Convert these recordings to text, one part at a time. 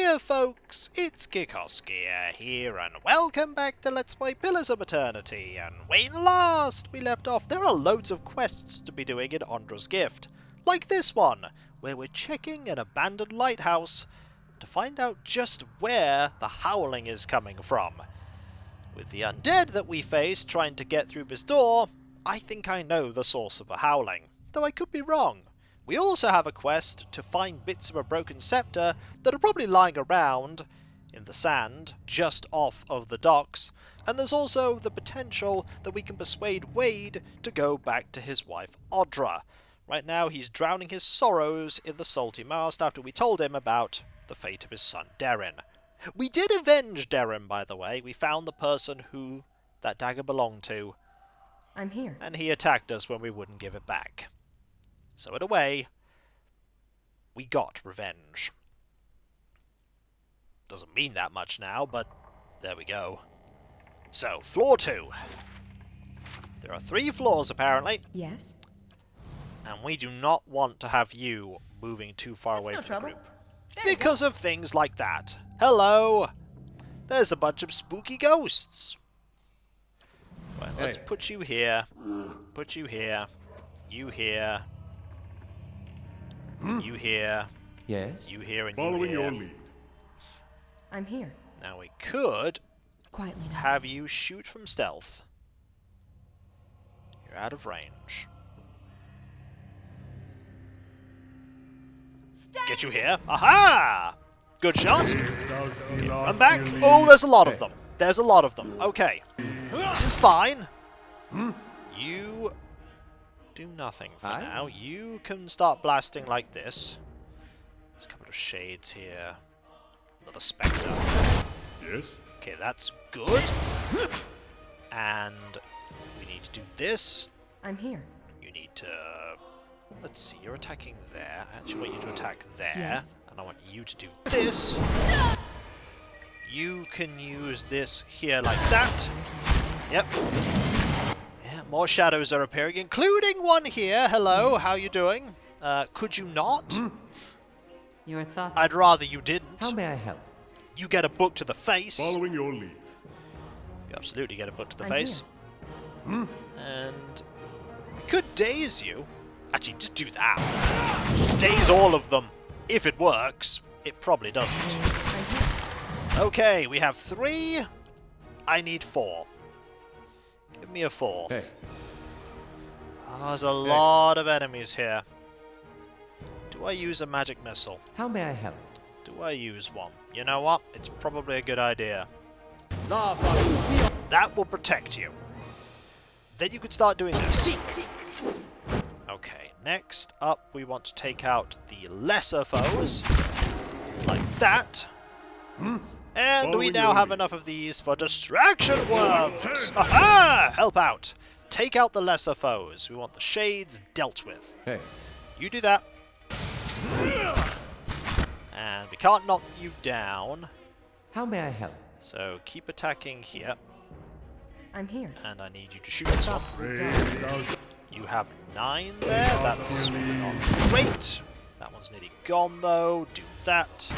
Hiya folks, it's Kikoskia here, and welcome back to Let's Play Pillars of Eternity. And when last we left off, there are loads of quests to be doing in Ondra's Gift. Like this one, where we're checking an abandoned lighthouse to find out just where the howling is coming from. With the undead that we face trying to get through this door, I think I know the source of the howling, though I could be wrong. We also have a quest to find bits of a broken scepter that are probably lying around in the sand just off of the docks, and there's also the potential that we can persuade Wade to go back to his wife Audra. Right now he's drowning his sorrows in the salty mast after we told him about the fate of his son Darren. We did avenge Darren, by the way. We found the person who that dagger belonged to. I'm here. And he attacked us when we wouldn't give it back. So in a way, we got revenge. Doesn't mean that much now, but there we go. So, floor 2. There are 3 floors apparently. Yes. And we do not want to have you moving too far away from the group. There Because of things like that. Hello! There's a bunch of spooky ghosts. Right, let's put you here. Put you here. You here. You here. Yes. You here and Following you here. your lead. I'm here. Now we could Quietly now. have you shoot from stealth. You're out of range. Get you here. Aha! Good shot. I'm back. Oh, there's a lot of them. There's a lot of them. Okay. This is fine. You do nothing for now. You can start blasting like this. There's a couple of shades here. Another spectre. Yes. Okay, that's good. And we need to do this. I'm here. You need to... Let's see, you're attacking there. I actually want you to attack there. Yes. And I want you to do this. You can use this here like that. Yep. Yeah, more shadows are appearing, including one here. Hello, how you doing? Could you not? Your thoughts. I'd rather you didn't. How may I help? You get a book to the face. Following your lead. You absolutely get a book to the I'm face. And we could daze you. Actually, just do that. Daze all of them. If it works. It probably doesn't. I'm here. Okay, we have 3. I need 4. Give me a 4th. Hey. Oh, there's a lot of enemies here. Do I use a magic missile? How may I help? Do I use one? You know what? It's probably a good idea. That will protect you. Then you could start doing this. Okay, next up we want to take out the lesser foes. Like that. And we now have enough of these for distraction worms! Aha! Help out! Take out the lesser foes. We want the shades dealt with. Hey. You do that. And we can't knock you down. How may I help? So keep attacking here. I'm here. And I need you to shoot some. You have 9 there. That's not great. That one's nearly gone though. Do that.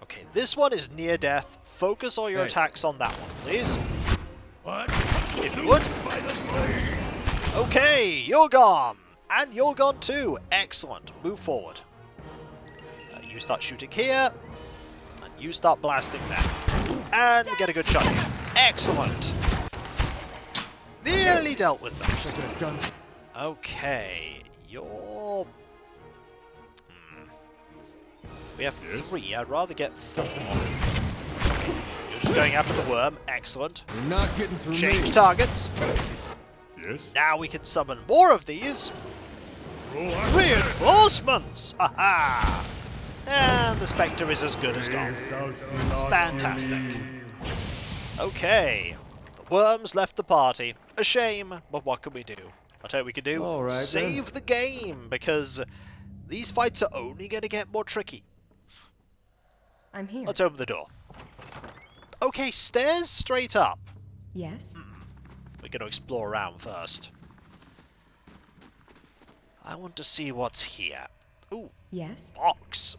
Okay, this one is near death. Focus all your attacks on that one, please. If you would. Okay, you're gone. And you're gone too. Excellent. Move forward. You start shooting here. And you start blasting there. And get a good shot here. Excellent. Nearly dealt with them. Okay, you're... We have 3. I'd rather get 4. You're just going after the worm. Excellent. You're not getting through Change me. targets. Yes. Now we can summon more of these. Reinforcements! Aha! And the Spectre is as good as gone. Fantastic. Okay. The worms left the party. A shame, but what can we do? I'll tell you what we can do. All right, Save then. the game, because these fights are only going to get more tricky. I'm here. Let's open the door. Okay, stairs straight up. Yes. We're going to explore around first. I want to see what's here. Ooh, Yes. box.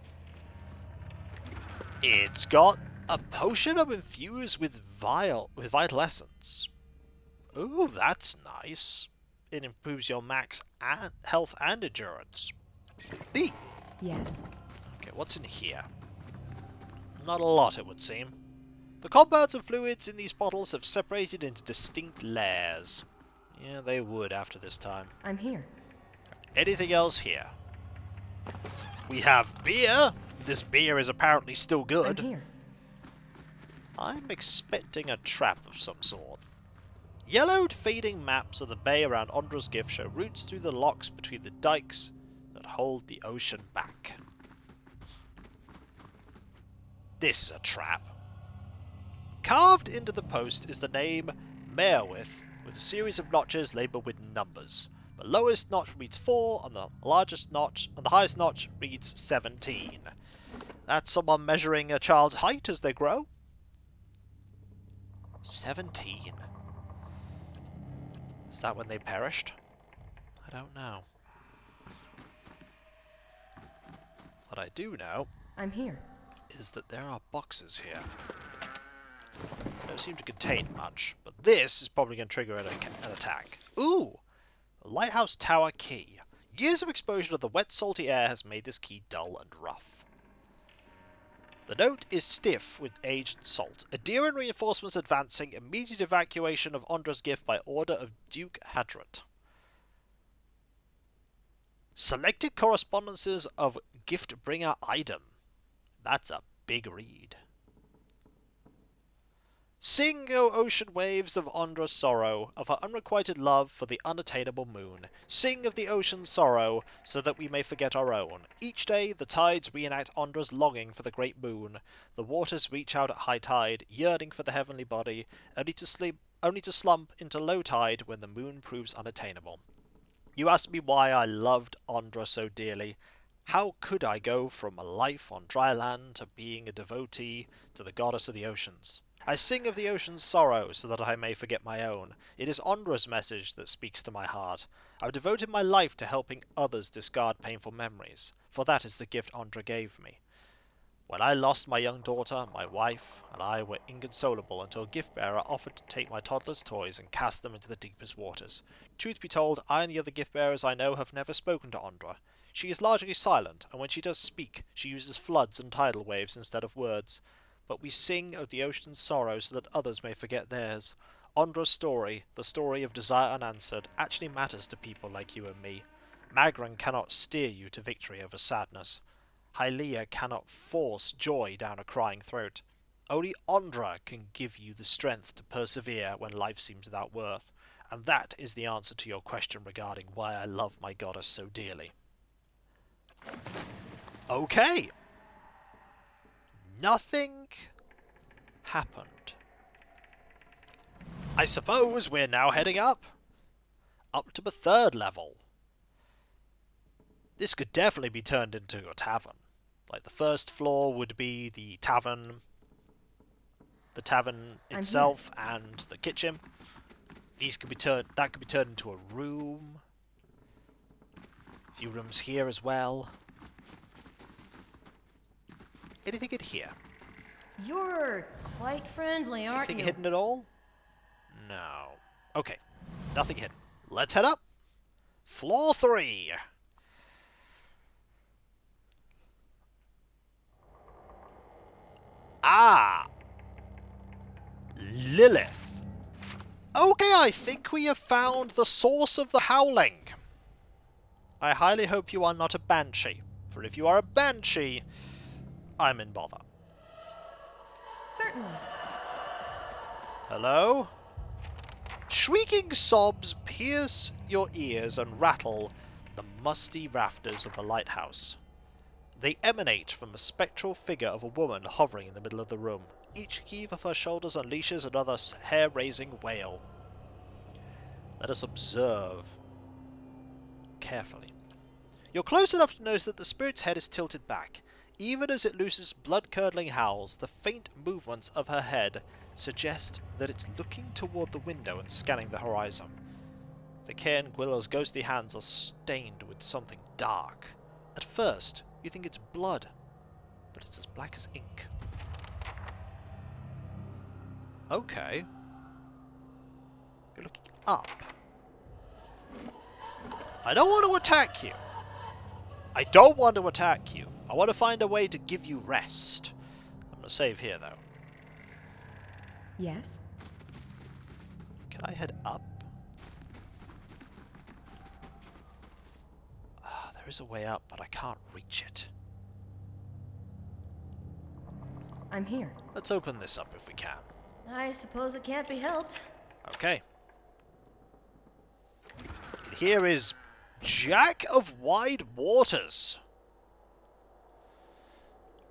It's got a potion of infused with vital essence. Ooh, that's nice. It improves your max health and endurance. Neat. Yes. Okay, what's in here? Not a lot, it would seem. The compounds and fluids in these bottles have separated into distinct layers. Yeah, they would after this time. I'm here. Anything else here? We have beer. This beer is apparently still good. I'm here. I'm expecting a trap of some sort. Yellowed, fading maps of the bay around Ondra's Gift show routes through the locks between the dikes that hold the ocean back. This is a trap. Carved into the post is the name Merewith, with a series of notches labelled with numbers. The lowest notch reads 4, and the highest notch reads 17. That's someone measuring a child's height as they grow. 17. Is that when they perished? I don't know. What I do know I'm here. is that there are boxes here. Don't seem to contain much, but this is probably going to trigger an attack. Ooh! A Lighthouse Tower key. Years of exposure to the wet, salty air has made this key dull and rough. The note is stiff with aged salt. Adherent reinforcements advancing. Immediate evacuation of Ondra's Gift by order of Duke Hadrat. Selected correspondences of Gift Bringer Idem. That's a big read. Sing, O ocean waves of Ondra's sorrow, of her unrequited love for the unattainable moon. Sing of the ocean's sorrow, so that we may forget our own. Each day the tides reenact Ondra's longing for the great moon. The waters reach out at high tide, yearning for the heavenly body, only to slump into low tide when the moon proves unattainable. You ask me why I loved Ondra so dearly. How could I go from a life on dry land to being a devotee to the goddess of the oceans? I sing of the ocean's sorrow so that I may forget my own. It is Ondra's message that speaks to my heart. I've devoted my life to helping others discard painful memories, for that is the gift Ondra gave me. When I lost my young daughter, my wife and I were inconsolable until a gift-bearer offered to take my toddler's toys and cast them into the deepest waters. Truth be told, I and the other gift-bearers I know have never spoken to Ondra. She is largely silent, and when she does speak, she uses floods and tidal waves instead of words. But we sing of the ocean's sorrow so that others may forget theirs. Ondra's story, the story of desire unanswered, actually matters to people like you and me. Magran cannot steer you to victory over sadness. Hylia cannot force joy down a crying throat. Only Ondra can give you the strength to persevere when life seems without worth. And that is the answer to your question regarding why I love my goddess so dearly. Okay. Nothing happened. I suppose we're now heading up to the 3rd level. This could definitely be turned into a tavern. Like, the first floor would be the tavern itself and the kitchen. That could be turned into a room. A few rooms here as well. Anything in here? You're quite friendly, aren't Anything you? hidden at all? No. Okay. Nothing hidden. Let's head up. Floor 3. Ah! Lilith. Okay, I think we have found the source of the howling. I highly hope you are not a Banshee, for if you are a Banshee, I'm in bother. Certainly. Hello? Shrieking sobs pierce your ears and rattle the musty rafters of the lighthouse. They emanate from a spectral figure of a woman hovering in the middle of the room. Each heave of her shoulders unleashes another hair-raising wail. Let us observe carefully. You're close enough to notice that the spirit's head is tilted back. Even as it looses blood-curdling howls, the faint movements of her head suggest that it's looking toward the window and scanning the horizon. The Cairn Gwiller's ghostly hands are stained with something dark. At first, you think it's blood, but it's as black as ink. Okay. You're looking up. I don't want to attack you. I don't want to attack you. I want to find a way to give you rest. I'm going to save here, though. Yes? Can I head up? There is a way up, but I can't reach it. I'm here. Let's open this up if we can. I suppose it can't be helped. Okay. Here is Jack of Wide Waters.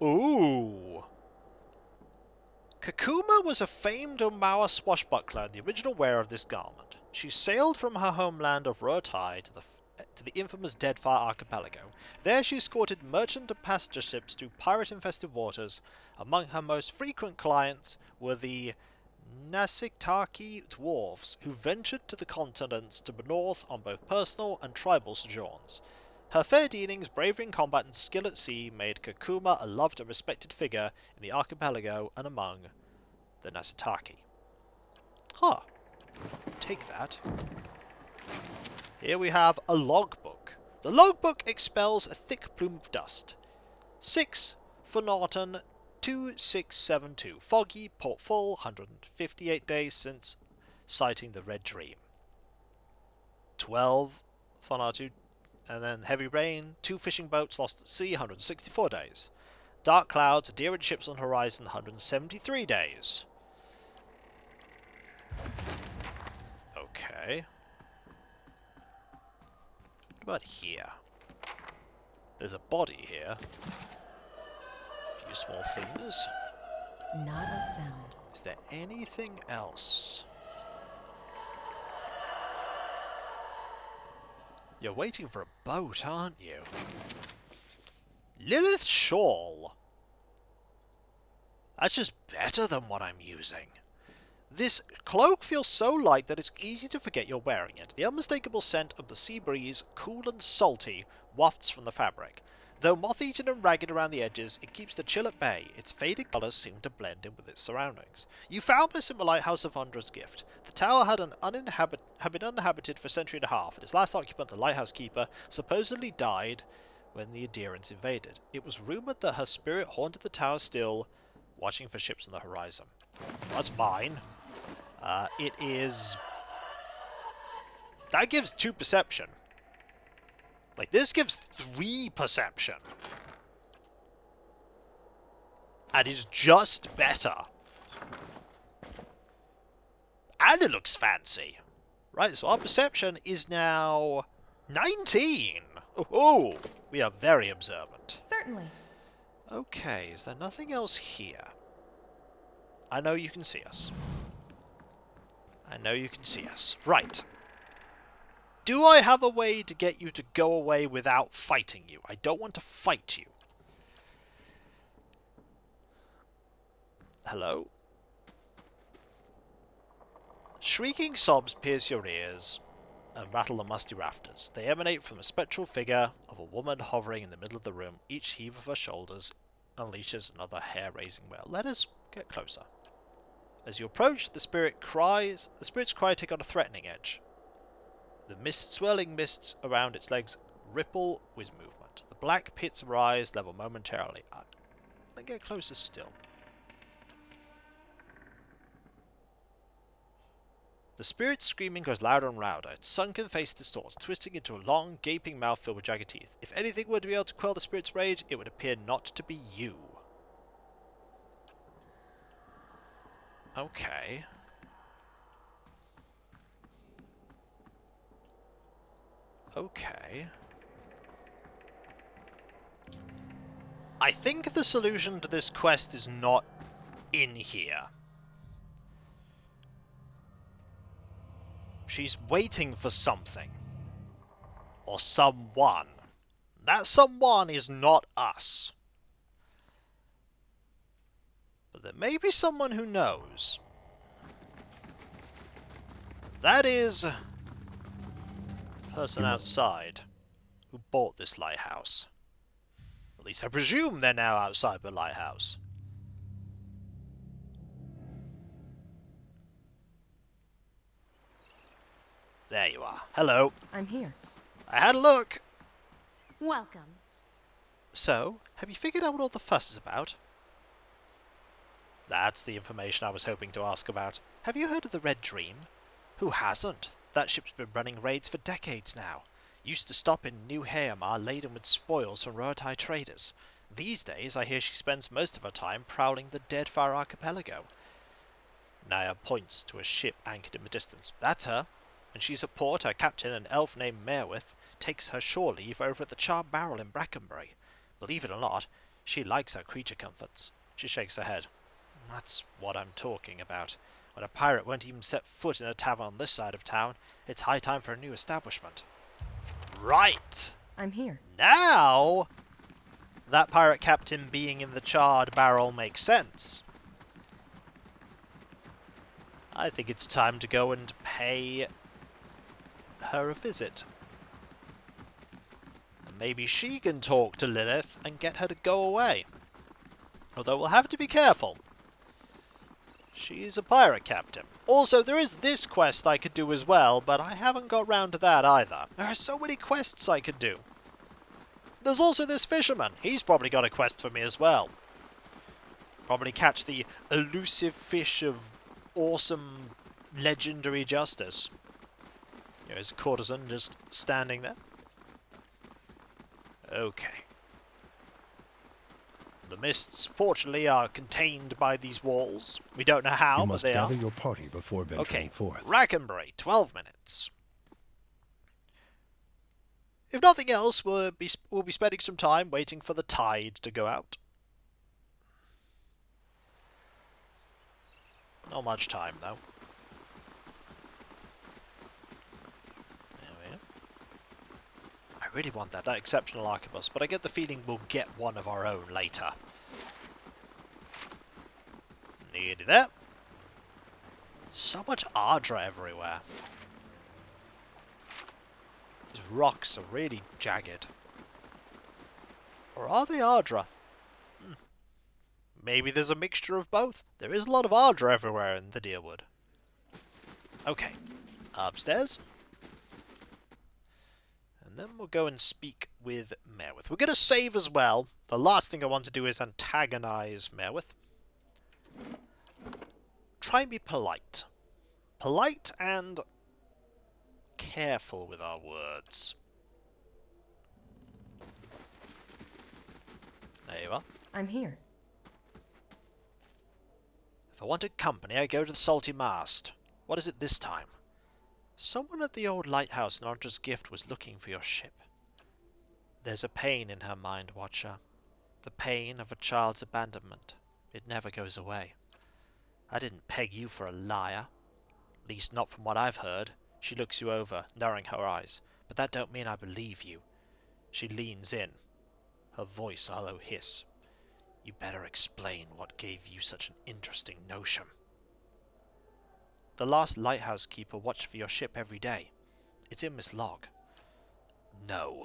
Ooh. Kakuma was a famed Omawa swashbuckler and the original wearer of this garment. She sailed from her homeland of Rotai to the infamous Deadfire Archipelago. There she escorted merchant and passenger ships through pirate-infested waters. Among her most frequent clients were the Nasiktaki dwarves, who ventured to the continents to the north on both personal and tribal sojourns. Her fair dealings, bravery in combat, and skill at sea made Kakuma a loved and respected figure in the archipelago and among the Nasitaki. Huh. Take that. Here we have a logbook. The logbook expels a thick plume of dust. 6 for Norton 2672. Foggy, port full, 158 days since sighting the Red Dream. 12 for Natu, and then heavy rain, 2 fishing boats lost at sea, 164 days. Dark clouds, a deer and ships on horizon, 173 days. Okay. What about here? There's a body here. A few small things. Not a sound. Is there anything else? You're waiting for a boat, aren't you? Lilith Shawl. That's just better than what I'm using. This cloak feels so light that it's easy to forget you're wearing it. The unmistakable scent of the sea breeze, cool and salty, wafts from the fabric. Though moth-eaten and ragged around the edges, it keeps the chill at bay. Its faded colours seem to blend in with its surroundings. You found this in the Lighthouse of Undra's gift. The tower had been uninhabited for a century and a half, and its last occupant, the lighthouse keeper, supposedly died when the Adherents invaded. It was rumoured that her spirit haunted the tower still, watching for ships on the horizon. That's mine. It is... That gives 2 perception. Like, this gives 3 perception. And is just better. And it looks fancy. Right, so our perception is now 19. Oh, we are very observant. Certainly. Okay, is there nothing else here? I know you can see us. I know you can see us. Right. Do I have a way to get you to go away without fighting you? I don't want to fight you. Hello? Shrieking sobs pierce your ears and rattle the musty rafters. They emanate from a spectral figure of a woman hovering in the middle of the room. Each heave of her shoulders unleashes another hair-raising wail. Let us get closer. As you approach, the spirit's cry take on a threatening edge. The swirling mists around its legs ripple with movement. The black pits rise, level momentarily. Let me get closer still. The spirit's screaming grows louder and louder. Its sunken face distorts, twisting into a long, gaping mouth filled with jagged teeth. If anything were to be able to quell the spirit's rage, it would appear not to be you. Okay. Okay. I think the solution to this quest is not in here. She's waiting for something. Or someone. That someone is not us. But there may be someone who knows. That is... person outside who bought this lighthouse. At least I presume they're now outside the lighthouse. There you are. Hello. I'm here. I had a look. Welcome. So, have you figured out what all the fuss is about? That's the information I was hoping to ask about. Have you heard of the Red Dream? Who hasn't? That ship's been running raids for decades now. Used to stop in New Haemar laden with spoils from Roatai traders. These days, I hear she spends most of her time prowling the Deadfire Archipelago. Naya points to a ship anchored in the distance. That's her. When she's at port, her captain, an elf named Merwith, takes her shore leave over at the Charred Barrel in Brackenbury. Believe it or not, she likes her creature comforts. She shakes her head. That's what I'm talking about. When a pirate won't even set foot in a tavern on this side of town, it's high time for a new establishment. Right! I'm here. Now, that pirate captain being in the Charred Barrel makes sense. I think it's time to go and pay her a visit. And maybe she can talk to Lilith and get her to go away. Although we'll have to be careful. She's a pirate captain. Also, there is this quest I could do as well, but I haven't got round to that either. There are so many quests I could do. There's also this fisherman. He's probably got a quest for me as well. Probably catch the elusive fish of awesome legendary justice. There's a courtesan just standing there. Okay. The mists, fortunately, are contained by these walls. We don't know how, You but must they are. gather your party before venturing Okay, forth. Brackenbury, 12 minutes. If nothing else, we'll be spending some time waiting for the tide to go out. Not much time, though. There we are. I really want that exceptional arquebus, but I get the feeling we'll get one of our own later. Nearly there. So much Ardra everywhere. These rocks are really jagged. Or are they Ardra? Maybe there's a mixture of both. There is a lot of Ardra everywhere in the Deerwood. Okay, upstairs. And then we'll go and speak with Merwith. We're going to save as well. The last thing I want to do is antagonize Merwith. Try and be polite. Polite and careful with our words. There you are. I'm here. If I wanted company, I go to the Salty Mast. What is it this time? Someone at the old lighthouse in Audra's Gift was looking for your ship. There's a pain in her mind, Watcher. The pain of a child's abandonment. It never goes away. I didn't peg you for a liar. At least not from what I've heard. She looks you over, narrowing her eyes. But that don't mean I believe you. She leans in. Her voice a hollow hiss. You better explain what gave you such an interesting notion. The last lighthouse keeper watched for your ship every day. It's in this log. No.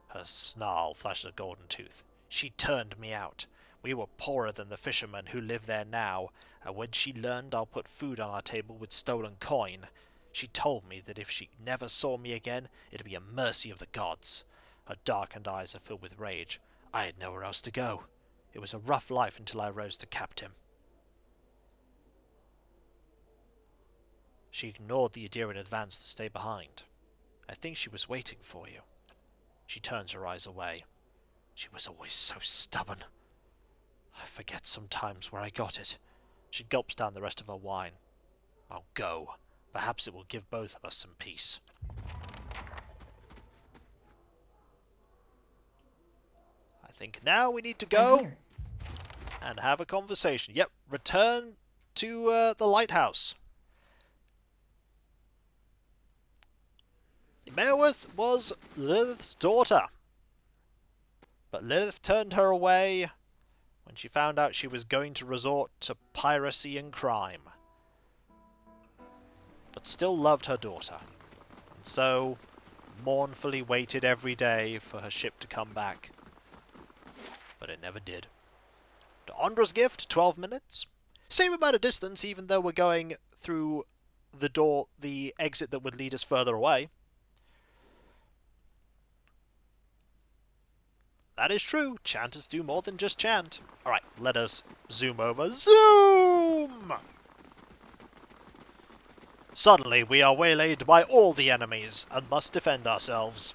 Her snarl flashed a golden tooth. She turned me out. We were poorer than the fishermen who live there now, and when she learned I'll put food on our table with stolen coin, she told me that if she never saw me again, it'd be a mercy of the gods. Her darkened eyes are filled with rage. I had nowhere else to go. It was a rough life until I rose to captain. She ignored the idea in advance to stay behind. I think she was waiting for you. She turns her eyes away. She was always so stubborn. I forget sometimes where I got it. She gulps down the rest of her wine. I'll go. Perhaps it will give both of us some peace. I think now we need to I'm go here. and have a conversation. Yep, return to the lighthouse. Merwith was Lilith's daughter, but Lilith turned her away when she found out she was going to resort to piracy and crime, but still loved her daughter, and so mournfully waited every day for her ship to come back, but it never did. To Audra's Gift, 12 minutes. Same amount of distance, even though we're going through the exit that would lead us further away. That is true. Chanters do more than just chant. Alright, let us zoom over. Zoom! Suddenly, we are waylaid by all the enemies and must defend ourselves.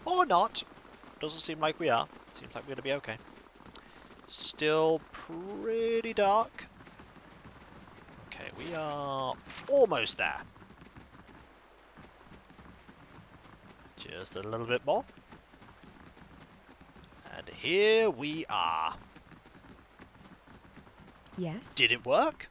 Or not. Doesn't seem like we are. Seems like we're going to be okay. Still pretty dark. Okay, we are almost there. Just a little bit more. And here we are. Yes? Did it work?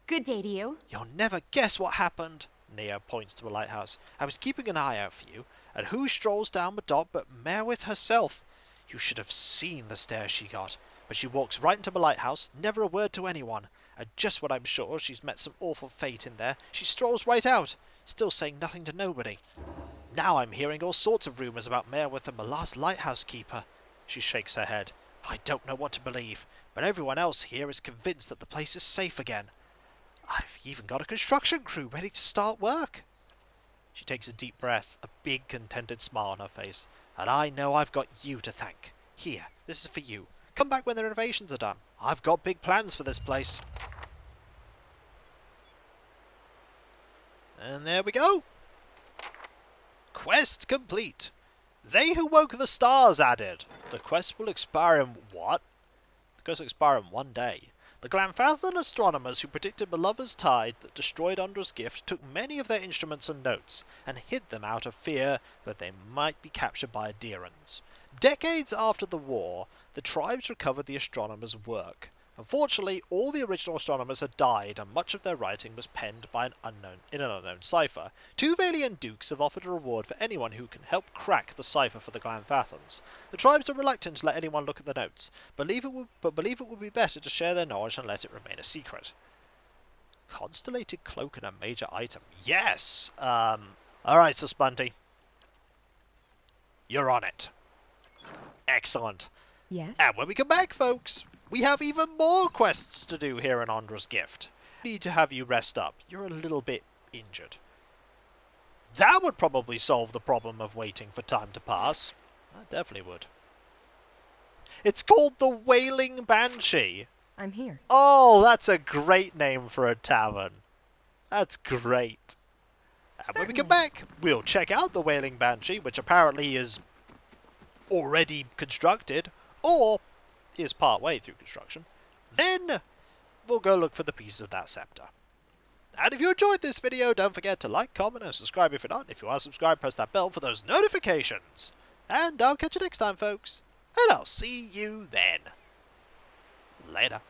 Good day to you. You'll never guess what happened. Neo points to a lighthouse. I was keeping an eye out for you, and who strolls down the dock but Merwith herself? You should have seen the stare she got. But she walks right into the lighthouse, never a word to anyone. And just when I'm sure she's met some awful fate in there, she strolls right out, still saying nothing to nobody. Now I'm hearing all sorts of rumours about Merwith and the last lighthouse keeper. She shakes her head. I don't know what to believe, but everyone else here is convinced that the place is safe again. I've even got a construction crew ready to start work. She takes a deep breath, a big contented smile on her face. And I know I've got you to thank. Here, this is for you. Come back when the renovations are done. I've got big plans for this place. And there we go. Quest complete. They who woke the stars added. The quest will expire in what? The quest will expire in 1 day. The Glanfathan astronomers who predicted the Lover's Tide that destroyed Undra's gift took many of their instruments and notes, and hid them out of fear that they might be captured by Adirans. Decades after the war, the tribes recovered the astronomers' work. Unfortunately, all the original astronomers had died, and much of their writing was penned by an unknown cipher. 2 Valiant dukes have offered a reward for anyone who can help crack the cipher for the Glanfathans. The tribes are reluctant to let anyone look at the notes, but believe it would be better to share their knowledge and let it remain a secret. Constellated cloak and a major item. Yes! Alright, Suspunty. You're on it. Excellent. Yes? And when we come back, folks, we have even more quests to do here in Undra's Gift. Need to have you rest up. You're a little bit injured. That would probably solve the problem of waiting for time to pass. That definitely would. It's called the Wailing Banshee. I'm here. Oh, that's a great name for a tavern. That's great. And when we come back, we'll check out the Wailing Banshee, which apparently is already constructed, or is part way through construction. Then we'll go look for the pieces of that scepter. And if you enjoyed this video, don't forget to like, comment, and subscribe if you're not. If you are subscribed, press that bell for those notifications. And I'll catch you next time, folks. And I'll see you then. Later.